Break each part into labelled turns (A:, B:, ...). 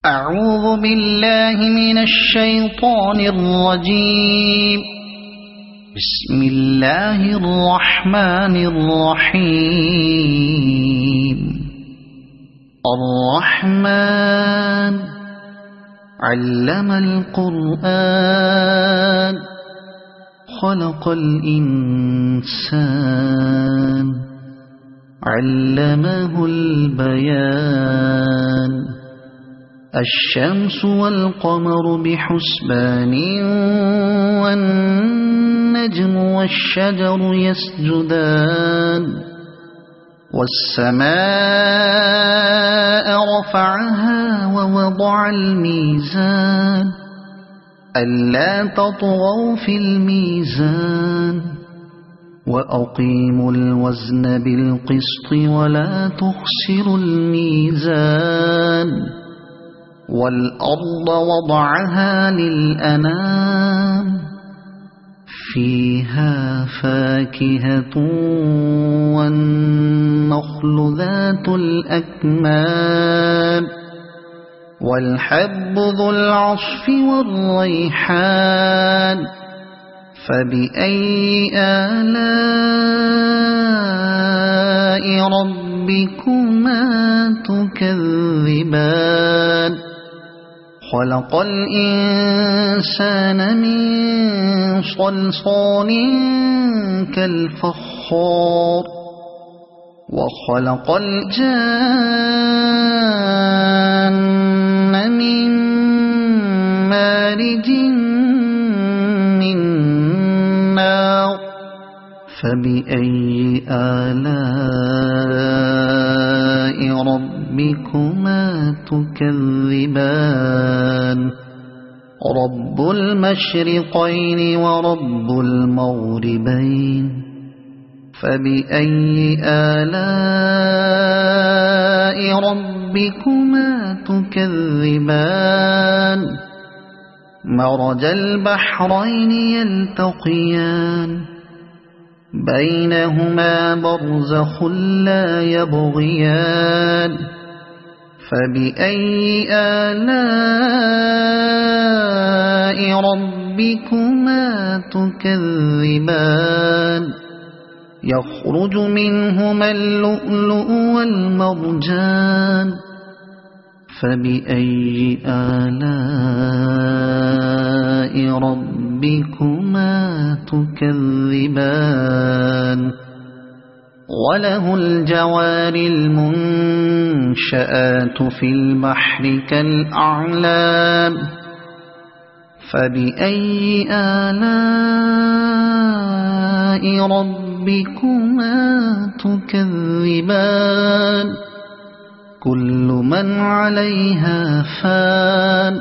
A: أعوذ بالله من الشيطان الرجيم. بسم الله الرحمن الرحيم. الرحمن علم القرآن خلق الإنسان علمه البيان. الشمس والقمر بحسبان والنجم والشجر يسجدان. والسماء رفعها ووضع الميزان ألا تطغوا في الميزان وأقيموا الوزن بالقسط ولا تخسروا الميزان. والأرض وضعها للأنام فيها فاكهة والنخل ذات الأكمام والحب ذو العصف والريحان. فبأي آلاء ربكما تكذبان. خلق الإنسان من صلصال كالفخار وخلق الجان من مارج من نار. فبأي آلاء ربكما تكذبان. رب المشرقين ورب المغربين. فبأي آلاء ربكما تكذبان. مرج البحرين يلتقيان بينهما برزخ لا يبغيان. فبأي آلاء ربكما تكذبان. يخرج منهما اللؤلؤ والمرجان. فبأي آلاء ربكما تكذبان. وله الجوار المنشآت في البحر كالأعلام. فبأي آلاء ربكما تكذبان. كل من عليها فان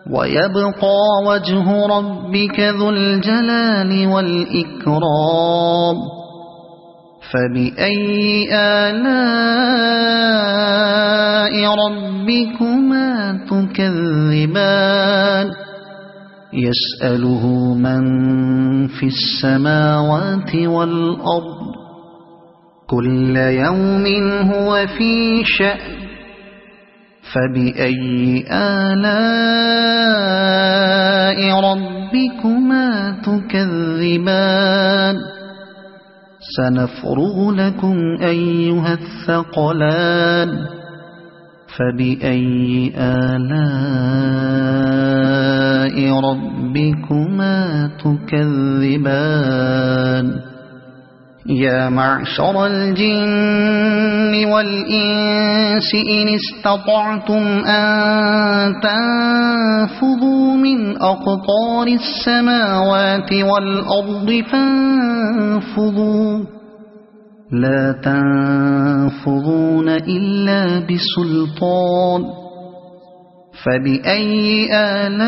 A: ويبقى وجه ربك ذو الجلال والإكرام. فبأي آلاء ربكما تكذبان. يسأله من في السماوات والأرض كل يوم هو في شأن. فبأي آلاء ربكما تكذبان. سنفرغ لكم أيها الثقلان. فبأي آلاء ربكما تكذبان. يا معشر الجن والإنس إن استطعتم أن تنفذوا من أقطار السماوات والأرض فانفذوا لا تنفذون إلا بسلطان. فبأي آلاء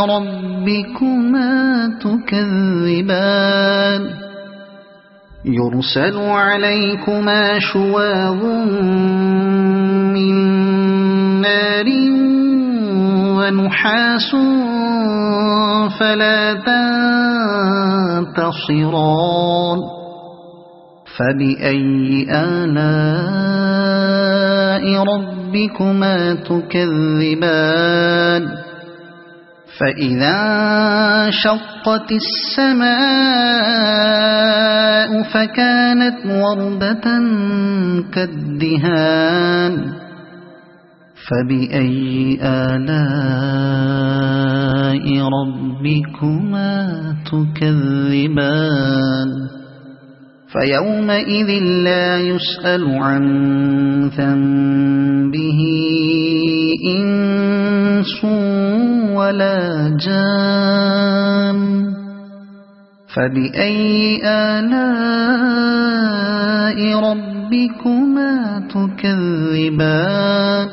A: ربكما تكذبان. يرسل عليكما شواظ من نار ونحاس فلا تنتصران. فبأي آلاء ربكما تكذبان فإذا انشقت السماء فكانت وردة كالدهان فبأي آلاء ربكما تكذبان فيومئذ لا يسأل عن ذنبه إنس ولا جان فبأي آلاء ربكما تكذبان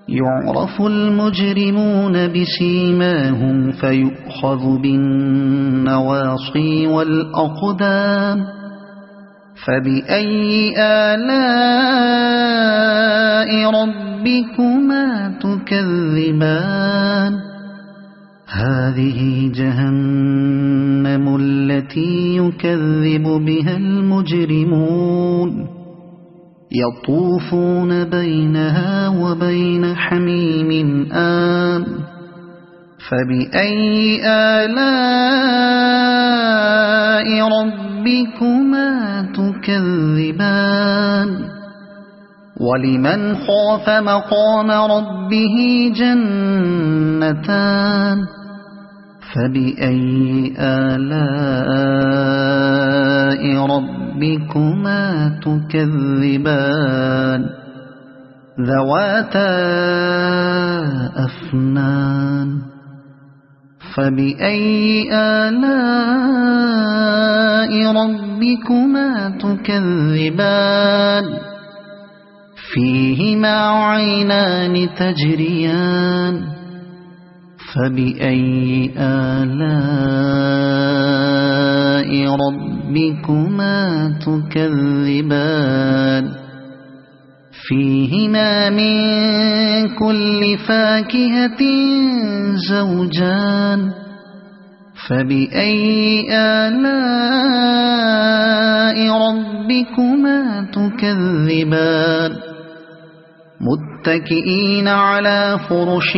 A: يعرف المجرمون بسيماهم فيؤخذ بالنواصي والأقدام فبأي آلاء ربكما تكذبان هذه جهنم التي يكذب بها المجرمون يطوفون بينها وبين حميم آن فبأي آلاء ربكما تكذبان ولمن خاف مقام ربه جنتان فبأي آلاء ربكما تكذبان ذواتا أفنان فبأي آلاء ربكما تكذبان فيهما عينان تجريان فبأي آلاء ربكما تكذبان فيهما من كل فاكهة زوجان فبأي آلاء ربكما تكذبان متكئين على فرش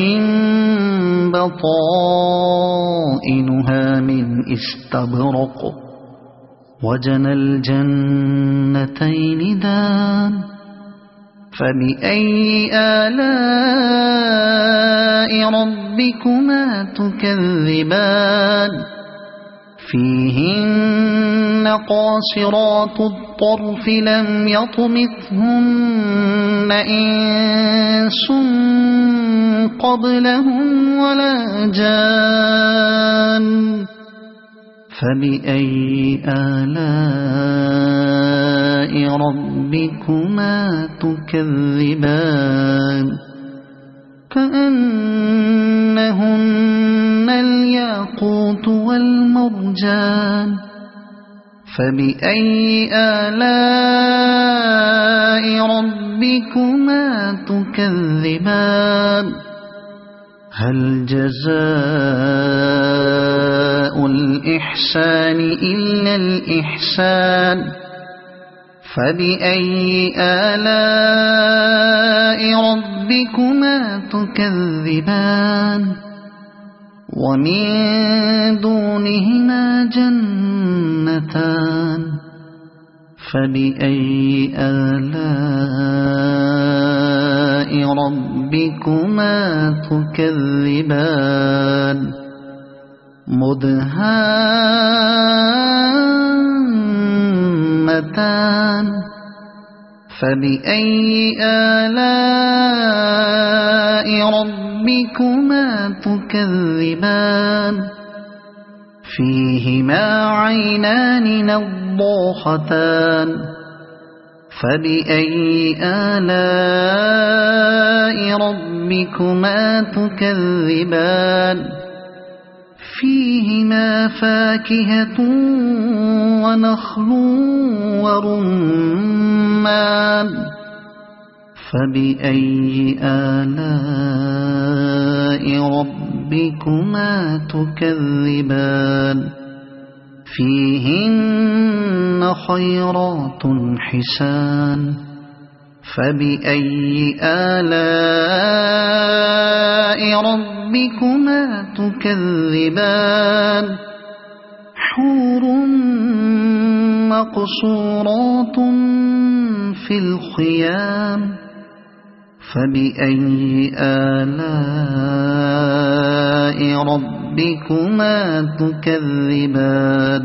A: بطائنها من استبرق وجنى الجنتين دان فبأي آلاء ربكما تكذبان فيهن قاصرات الطرف لم يطمثهن إنس قبلهم ولا جان فبأي آلاء ربكما تكذبان كأنهن الياقوت والمرجان فبأي آلاء ربكما تكذبان هل جزاء الإحسان إلا الإحسان فبأي آلاء ربكما تكذبان ومن دونهما جنتان فبأي آلاء ربكما تكذبان مدهامتان فبأي آلاء ربكما تكذبان فيهما عينان نضاختان فبأي آلاء ربكما تكذبان فيهما فاكهة ونخل ورمان فبأي آلاء ربكما تكذبان فيهن خيرات حسان فبأي آلاء ربكما تكذبان حور مقصورات في الخيام فبأي آلاء ربكما تكذبان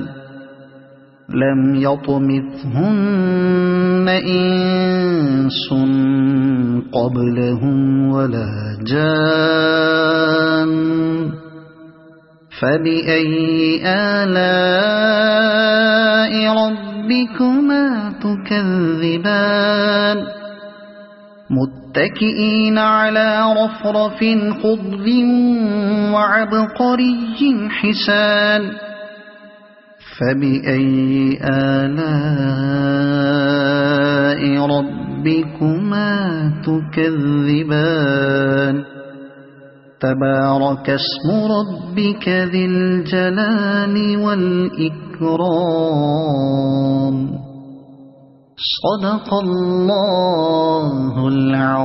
A: لم يطمثهن إنس قبلهم ولا جان فبأي آلاء ربكما تكذبان متكئين على رفرف خضر وعبقري حسان فبأي آلاء ربكما تكذبان تبارك اسم ربك ذي الجلال والإكرام صدق الله العظيم.